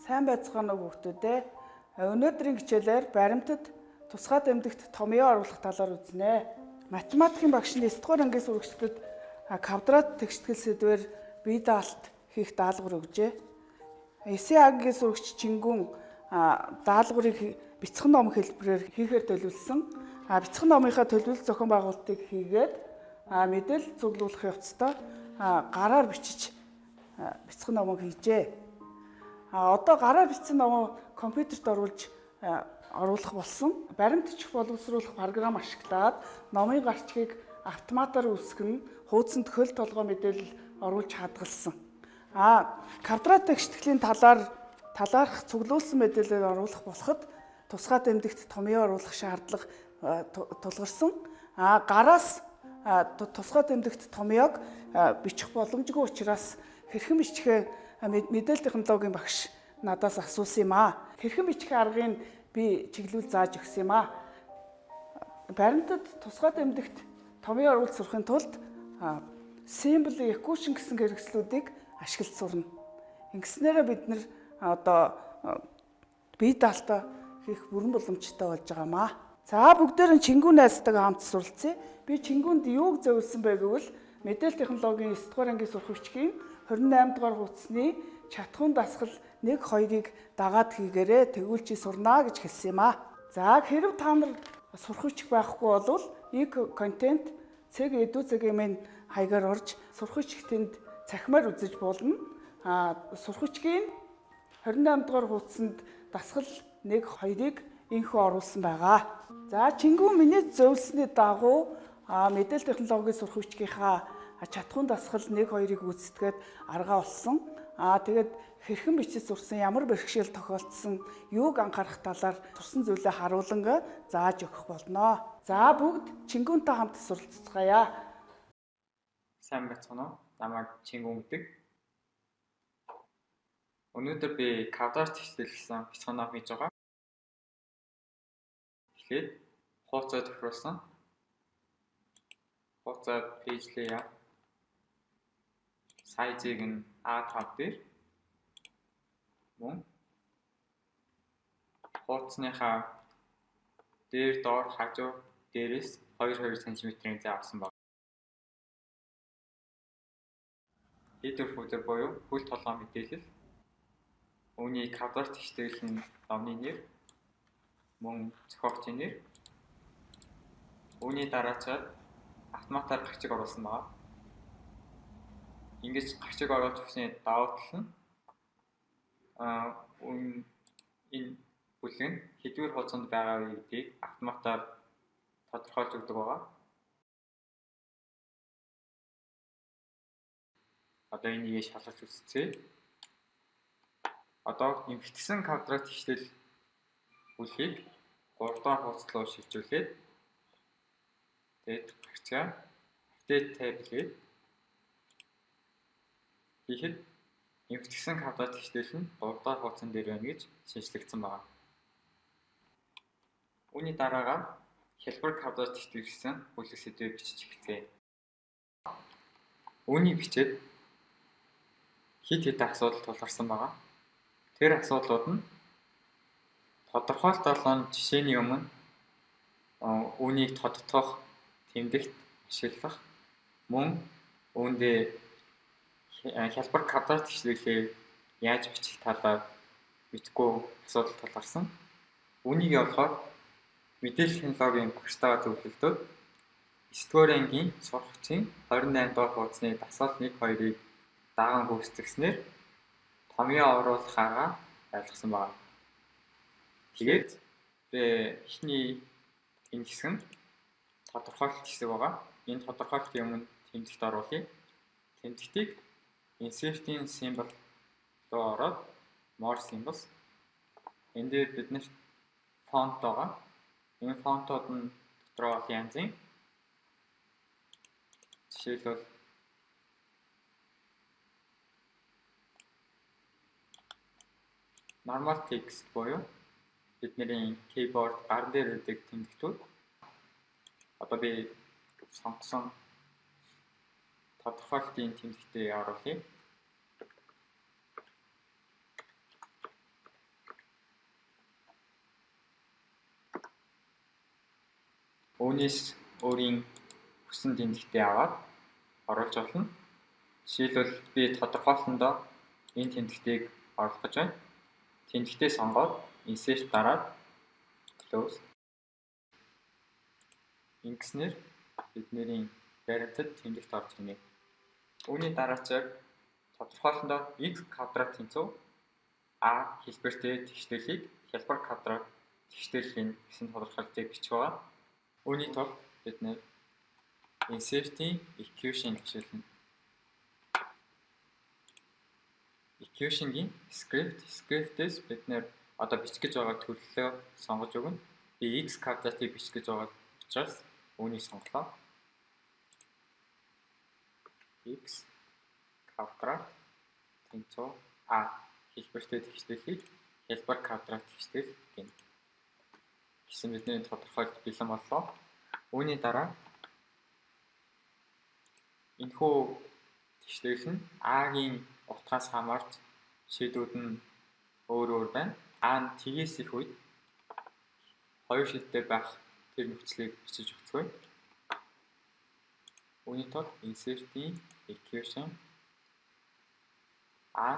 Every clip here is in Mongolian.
Сайн байцгаана уу хүүхдүүдээ. Өнөөдрийн хичээлээр баримтад тусгай тэмдэгт томьёо оруулах талаар үзнэ. Математикийн багш нь 9 дугаар ангийн сурагчдад квадрат тэгштгэл сэдвээр бие даалт хийх даалгавар өгжээ. 9 ангийн сурагч Чингүн даалгаврыг бяцхан ном хэлбэрээр хийхээр төлөвлөсөн. Бяцхан номынхаа төлөвлөлт зохион байгуулалтыг хийгээд мэдээлэл цуглуулах явцдаа гараар бичиж бяцхан номыг хийжээ. Одоо гараар бичсэн номоо компьютерт оруулах болсон. Баримтч боловсруулах програм ашиглаад номын гарчгийг автоматар үүсгэн хуудсанд хөл толгой мэдээлэл оруулж хадгалсан. Квадрат тэгштгэлийн талаарх цуглуулсан мэдээлэл оруулах болоход тусгай тэмдэгт томьёо оруулах шаардлага тулгарсан. Гараас тусгай тэмдэгт томьёог бичих боломжгүй учраас хэрхэн бичихээ мэдээлэл технологийн багш надаас асуусан юм аа. Хэрхэн бичих аргыг би чиглүүл зааж өгсөн юм аа. Баримтад тусгай тэмдэгт томьёо оруулж сурахын тулд symbol equation гэсэн хэрэгслүүдийг ашиглаж сурна. Ингэснээрээ бид нэр одоо бие даалтаа хийх бүрэн боломжтой болж байгаамаа. За бүгдээр нь Чингүн найзтайгаа хамт суралцъя. Би Чингүнд юуг зөвлөсөн бэ гэвэл мэдээлэл технологийн 9 дугаар ангийн сурах хүчгийн 28 дугаар хуудасны чатхуун дасгал 1-2-ыг дагаад хийгээрэй. Тэгвэл чи сурнаа гэж хэлсэн юм аа. За хэрв та нар сурах хүч байхгүй бол e-контент CEDU-ийн хаягаар орж сурах хүчийг тэнд цахимаар үзэж болно. Сурах хүчгийн 28 дугаар хуудсанд дасгал 1-2-ыг инхүү оруулсан байгаа. За Чингүн миний зөвлөсний дагуу мэдээлэл технологийн сурах хүчгийнхаа чатхуун дасгал 1-2-ыг үүсгэхэд аргаа олсон. Тэгээд хэрхэн бичиж сурсан, ямар бэрхшээл тохиолдсон, юуг анхаарах талаар сурсан зүйлээ харуулan зааж өгөх болно. За бүгд Чингүнтэй хамт суралцгаая. Сайн байцгаана уу? Намайг Чингүн гэдэг. Өнөөдөр би квадрат тэгшгэлсэн бяцхан ном хийж байгаа. Тэгэхээр хуудасаа тохируулсан. Хуудасаа пэйжлэе. Сайзыг нь A5 дээр мөн хуудасныхаа дээр доор хажуу дээрээс 2 см-ийн зай авсан баг. Header footer буюу хөл толгой мэдээлэл. Үүний квадрат тэгштгэлийн номны нэр, мөн зохиогчийн нэр. Үүний дараачаар автоматар гарчиг оруулсан байна. Ингэж гарчиг оруулж өгсөний давуу тал нь энэ бүлэг нь хэдвэр хуудсанд байгаа гэдгийг автоматар тодорхойлж өгдөг байгаа. Одоо энийг шалгаж үзье. Одоо нэмэгдсэн квадрат тэгштэл бүлгийг 3 дахь хуудас руу шилжүүлээд тэгээд гарчгаа update tab хийгээд хийхэд нэмэгдсэн квадрат тэгштэл нь 3 дахь хуудсан дээр байна гэж шинжлэгдсэн байна. Үүний дараагаар хялбар квадрат тэгшгэлсэн бүлэг сэдвээ бичиж эхэлье. Үүнийг бичээд хэд хэдэн асуудал тулгарсан байгаа. Тэр асуудлууд нь тодорхойлолтын жишээний өмнө үүнийг тодтогох тэмдэгт ашиглах мөн үүндээ хялбар квадрат тэгшгэлээ яаж бичих талаар мэдгүй асуудал тулгарсан. Үүнийг явуулахаар мэдээлэл технологийн багштайгаа зөвлөлдөөд 9 дугаар ангийн сурах хүчийн 28 дугаар хуудасны дасгал 1-2-ыг даган гүйцэтгснээр томьёо оруулах арга ойлгосон байна. Тэгээд эхний энэ хэсэг нь тодорхойлолт хэсэг байгаа. Энэ тодорхойлолтын өмнө тэмдэгт оруулъя. Тэмдэгтийг insert-ийн symbol руу ороод more symbols. Энд дээр биднэрт фонт байгаа. Энэ фонтууд нь дотроо янзын жишээлбэл normal text буюу бидний keyboard гар дээр үүдэг тэмдэгтүүд. Одоо би сонгосон тодорхойлолтын тэмдэгтээ оруулъя. Үүнээс өөрийн хүссэн тэмдэгтээ аваад оруулж болно. Жишээлбэл би тодорхойлсондоо энэ тэмдэгтийг оруулах гэж байна. Тэмдэгтээ сонгоод insert дараад close. Ингэснээр бидний баримтад тэмдэгт орж ирнэ. Үүний дараачаар тодорхойлсондоо x квадрат тэнцүү a хэлбэртэй тэгштэрлийг хялбар квадрат тэгштэрлийн гэсэн тодорхойлолтыг бичих байгаа. Үүний тулд бид нэр insert-ийн equation хичээлнэ. Equation-ийн script-ээс бид нэр одоо бичих гэж байгаа төлөвлөлөө сонгож өгнө. Би x квадратыг бичих гэж байгаа учраас үүнийг сонголоо. X квадрат тэнцүү a хэлбэртэй тэгштэрлийг хялбар квадрат тэгштэл гэнэ. Гэсэн бидний тодорхойлолт бэлэн боллоо. Үүний дараа энэхүү тэгштэл нь a-гийн утгаас хамаарч шийдүүд нь өөр байна. A нь тгээс их үед хоёр шийдтэй байх тэр нөхцөлийг бичиж өгцгөө. Үүний тулд insert-ийн equation A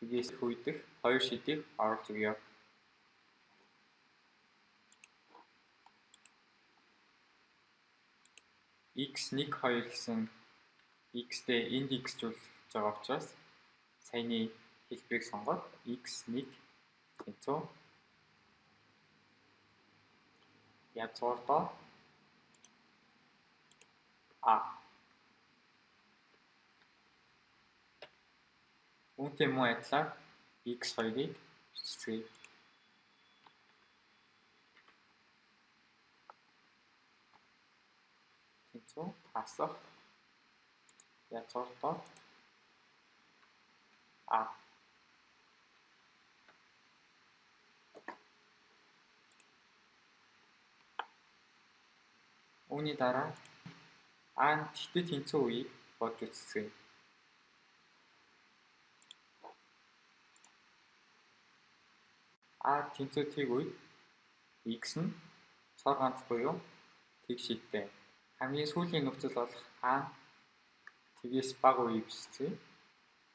тгээс их үедх хоёр шийдийг оруулж өгье. x1 2 гэсэн x-тэй индексжүүлж байгаа учраас саяны хэлбэрийг сонгоод x1 тэнцүү язгуурдаа a. Үүнтэй мөн адилаар x2-ыг бичицгээе. Тэнцүү хасах язгуурдаа a. Үүний дараа a нь тэгтээ тэнцүү үеийг бодж үзье. A тэнцүү тэг үед x нь цор ганц буюу тэг шийдтэй. Хамгийн сүүлийн нөхцөл болох a тэгээс бага үеийг бичсэн.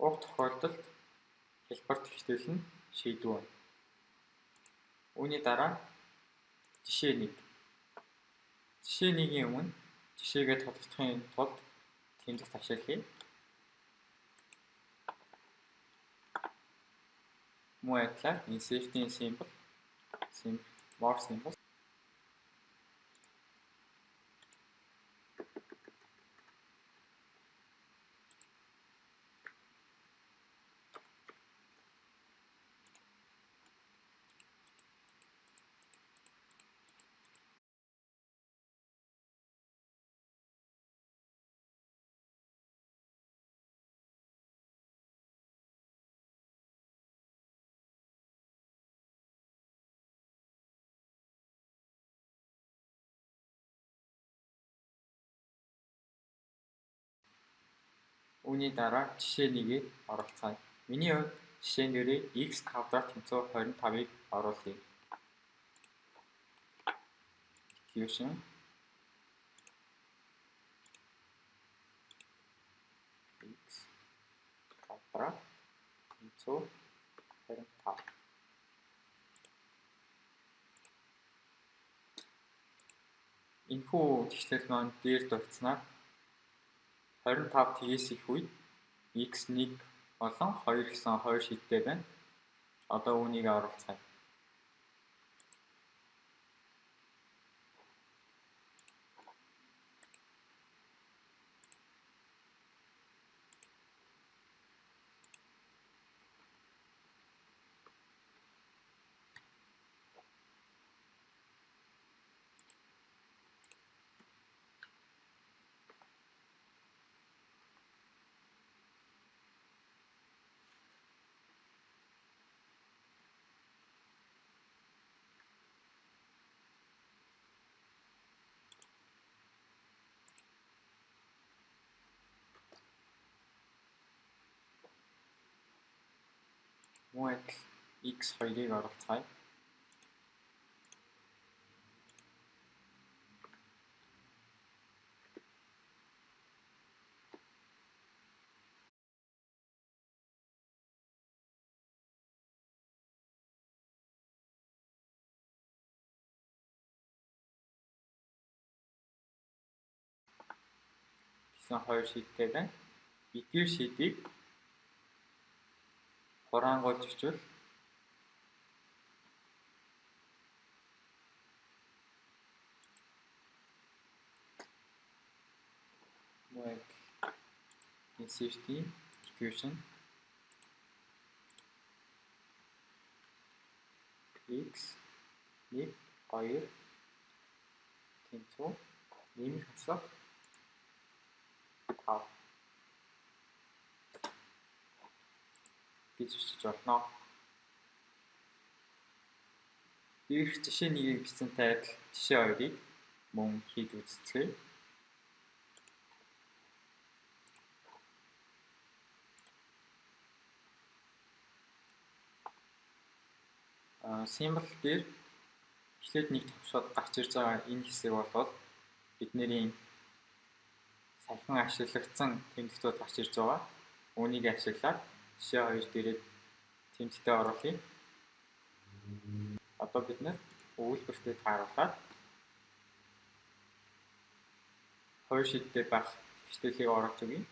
Уг тохиолдолд хялбар тэгштэл нь шийдвэ байна. Үүний дараа жишээ 1. Жишээ 1-ийн өмнө жишээгээ тодорхойлохын тулд тэмдэгт ашиглая. Мөн адилаар insert-ийн symbol more symbol Үүний дараа жишээ 1-ийг оруулцгаая. Миний хувьд жишээн дээрээ x квадрат тэнцүү 25-ыг оруулъя. Equation x квадрат тэнцүү 25. Энэхүү тэгштэл маань дээр дурдсанаар 25 тгээс их үед x1 болон 2 гэсэн хоёр шийдтэй байна. Одоо үүнийг оруулцгаая. Мөн адил x2-ыг оруулцгаая. гэсэн хоёр шийдтэй байна. Эдгээр шийдийг хураангуйлж бичвэл density equation x 1 2 тэнцүү нэмэх хасах 5 гэж бичиж болно. Ирэх жишээ 1-ийг бичсэнтэй адил жишээ 2-ыг мөн хийж үзцгээе. Символ дээр эхлээд нэг товшоод гарч ирж байгаа энэ хэсэг бол бидний саяхан ашиглагдсан тэмдэгтүүд гарч ирж байгаа. Үүнийг ашиглаад жишээ 2 дээрээ тэмдэгтээ оруулъя. Одоо бид нэр өгүүлбэртээ тааруулаад хоёр шийдтэй байх хэвшээлийг оруулж өгье.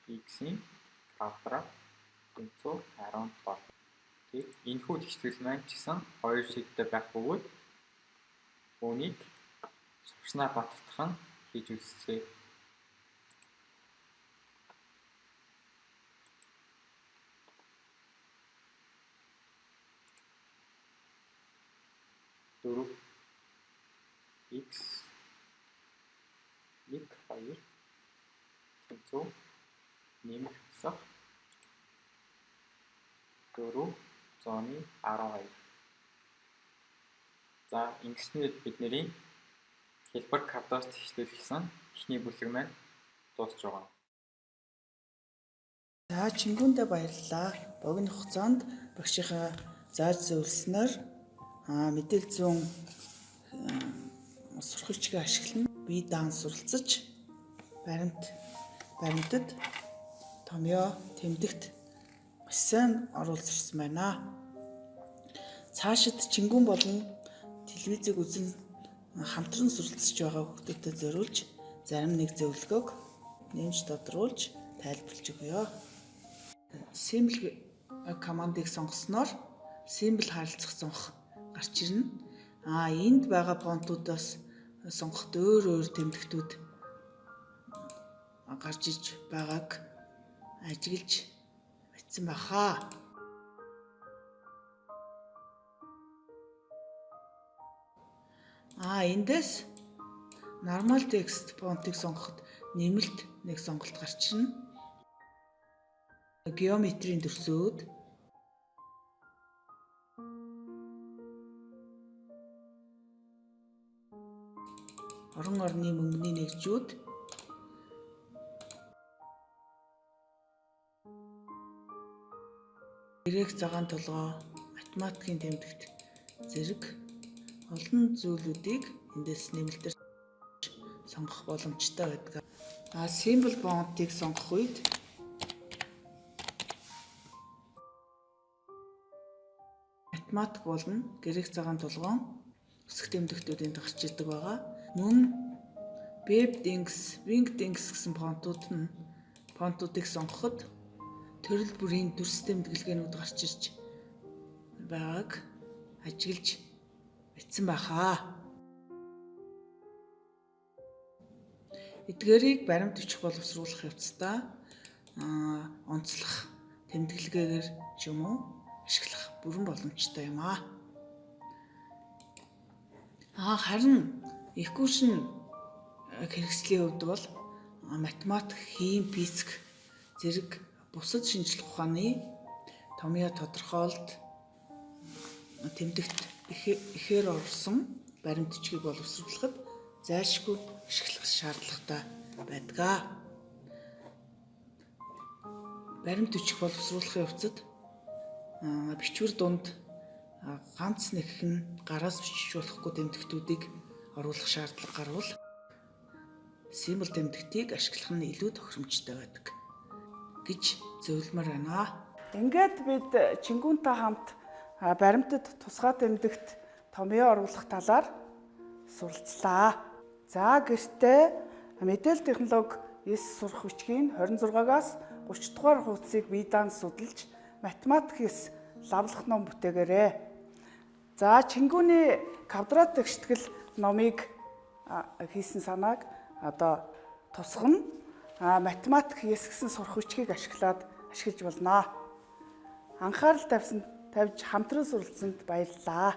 X-ийн квадрат тэнцүү 17. Тэгээд энэхүү тэгштэл маань ч гэсэн хоёр шийдтэй байх бөгөөд үүнийг сурчнаа баттгах нь хийж үзье. Дөрөв x 1 2 тэнцүү нэмэх хасах 4 зооны 12. За ингэснээр бидний хэлбэр квадрат тэгштэл гэсэн эхний бүлэг маань дуусж байгаа. За Чингүндээ баярлалаа. Богино хугацаанд багшийнхаа зааж зөвлөснөөр мэдээлэл зүүн сурахчгийн ашиглан бие даан суралцаж баримтад томьёо тэмдэгт маш сайн оруулсан байна. Цаашид Чингүн болон телевизийг үзэн хамтран суралцж байгаа хүүхдүүдэд зориулж зарим нэг зөвлөгөөг нэмж тодруулж тайлбарлаж өгье. Symbol командыг сонгосноор symbol харилцах цонх гарч ирнэ. Энд байгаа фонтуудаас сонгоход өөр тэмдэгтүүд гарч иж байгааг ажиглаж бичсэн бахаа. Эндээс normal text фонтыг сонгоход нэмэлт нэг сонголт гарч ирнэ. Геометрийн төрсөөд орон орны мөнгөний нэгжүүд грек цагаан толгой математикийн тэмдэгт зэрэг олон зүйлүүдийг эндээс нэмэлтээр сонгох боломжтой байдаг. Symbol фонтыг сонгох үед математик болон грек цагаан толгойн өсөх тэмдэгтүүдийн гарч ирдэг байгаа. Мөн Wingdings гэсэн фонтуудыг сонгоход төрөл бүрийн төрс тэмдэглэгээнүүд гарч ирж байгааг ажиглаж бичсэн бахаа. Эдгээрийг баримт бичих боловсруулах явцдаа онцлох тэмдэглэгээр ч юм уу ашиглах бүрэн боломжтой юм аа. Харин equation хэрэгслийн хувьд бол математик, хим, физик зэрэг бусад шинжлэх ухааны томьёо тодорхойлолт тэмдэгт ихээр орсон баримт бичгийг боловсруулахад зайлшгүй ашиглах шаардлагатай байдаг. Баримт бичих боловсруулахын явцад бичвэр дунд ганц нэгхэн гараас бичиж болохгүй тэмдэгтүүдийг оруулах шаардлага гарвал символ тэмдэгтийг ашиглах нь илүү тохиромжтой байдаг. гэж зөвлөмөр байна. Ингээд бид Чингүнтэй хамт баримтат тусгай тэмдэгт томьёо оруулах талаар суралцлаа. За гэртээ мэдээлэл технологи 9 сурах бичгийн 26-аас 30 дугаар хуудсыг бие даан судалж математик 9 лавлах ном бүтээгээрэй. За Чингүний квадрат тэгштгэл номыг хийсэн санааг одоо тусгана. Математик 9 гэсэн сурах бичгийг ашиглаж болно. Анхаарал тавьж хамтран суралцсанд баярлалаа.